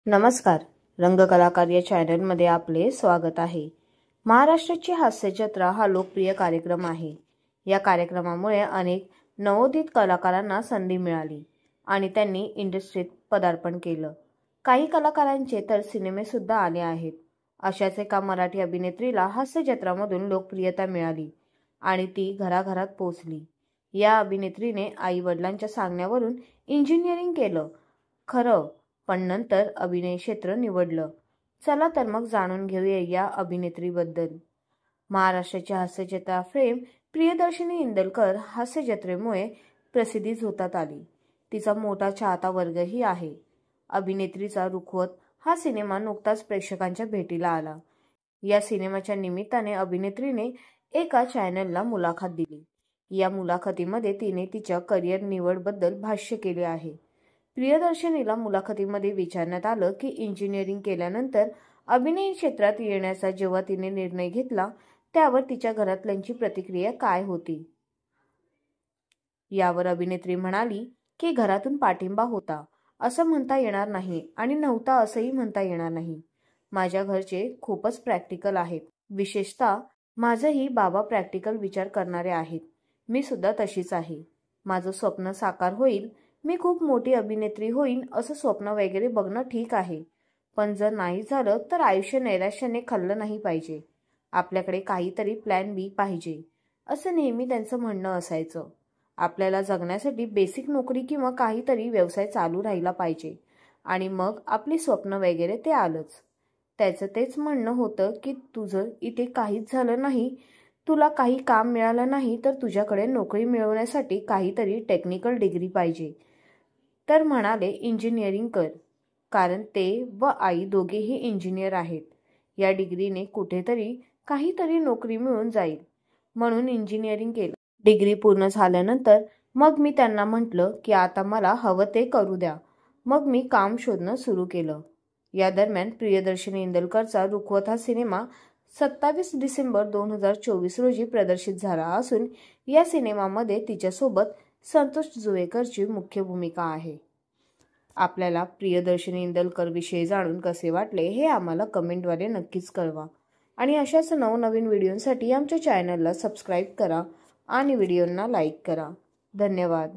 नमस्कार, रंगकलाकार या चॅनलमध्ये आपले स्वागत आहे। महाराष्ट्राची हास्य जत्रा हा लोकप्रिय कार्यक्रम आहे। या कार्यक्रमामुळे अनेक नवोदित कलाकारांना संधी मिळाली आणि त्यांनी इंडस्ट्रीत पदार्पण केलं। काही कलाकारांचे तर सिनेमे सुद्धा आले आहेत। अशाच एका मराठी अभिनेत्रीला हास्य जत्रामधून लोकप्रियता मिळाली आणि ती घराघरात पोहोचली। या अभिनेत्रीने आई वडिलांच्या सांगण्यावरून इंजिनिअरिंग केलं खरं, पण नंतर अभिनय क्षेत्र निवडलं। चला तर मग जाणून घेऊया या अभिनेत्रीबद्दल। महाराष्ट्राची हास्य जत्रा फेम प्रियदर्शिनी इंदलकर हास्य जत्रेमुळे प्रसिद्धी झोतात आली। तिचा मोठा चाहता वर्गही आहे। अभिनेत्रीचा रुखवत हा सिनेमा नुकताच प्रेक्षकांच्या भेटीला आला। या सिनेमाच्या निमित्ताने अभिनेत्रीने एका चॅनलला मुलाखत दिली। या मुलाखतीमध्ये तिने तिच्या करिअर निवडबद्दल भाष्य केले आहे। प्रियदर्शनीला मुलाखतीमध्ये विचारण्यात आलं की इंजिनिअरिंग केल्यानंतर अभिनय क्षेत्रात येण्याचा जेव्हा तिने निर्णय घेतला त्यावर तिच्या घरातल्यांची प्रतिक्रिया काय होती। यावर अभिनेत्री म्हणाली की घरातून पाठिंबा होता असं म्हणता येणार नाही आणि नव्हता असंही म्हणता येणार नाही। माझ्या घरचे खूपच प्रॅक्टिकल आहेत, विशेषतः माझेही बाबा प्रॅक्टिकल विचार करणारे आहेत। मी सुद्धा तशीच आहे। माझं स्वप्न साकार होईल, मी खूप मोठी अभिनेत्री होईन असं स्वप्न वगैरे बघणं ठीक आहे, पण जर नाही झालं तर आयुष्य नैराश्याने खाल्लं नाही पाहिजे। आपल्याकडे काहीतरी प्लॅन बी पाहिजे असं नेहमी त्यांचं म्हणणं असायचं। आपल्याला जगण्यासाठी बेसिक नोकरी किंवा काहीतरी व्यवसाय चालू राहिला पाहिजे आणि मग आपली स्वप्न वगैरे ते आलंच। त्याचं तेच म्हणणं होतं की तुझं इथे काहीच झालं नाही, तुला काही काम मिळालं नाही तर तुझ्याकडे नोकरी मिळवण्यासाठी काहीतरी टेक्निकल डिग्री पाहिजे। तर म्हणाले इंजिनिअरिंग कर, कारण ते व आई दोघेही इंजिनियर आहेत। या डिग्रीने कुठेतरी काहीतरी नोकरी मिळून जाईल म्हणून इंजिनिअरिंग केलं। डिग्री पूर्ण झाल्यानंतर मग मी त्यांना म्हटलं की आता मला हवं ते करू द्या। मग मी काम शोधणं सुरू केलं। या दरम्यान प्रियदर्शिनी इंदलकरचा रुखवत हा सिनेमा 27 डिसेंबर 2024 रोजी प्रदर्शित झाला असून या सिनेमामध्ये तिच्यासोबत संतोष जुवेकरची मुख्य भूमिका आहे। आपल्याला प्रियदर्शिनी इंदलकर विषयी जाणून कसे वाटले हे आम्हाला कमेंटद्वारे नक्कीच कळवा आणि अशाच नवनवीन व्हिडिओंसाठी आमच्या चॅनलला सबस्क्राईब करा आणि व्हिडिओंना लाईक करा। धन्यवाद।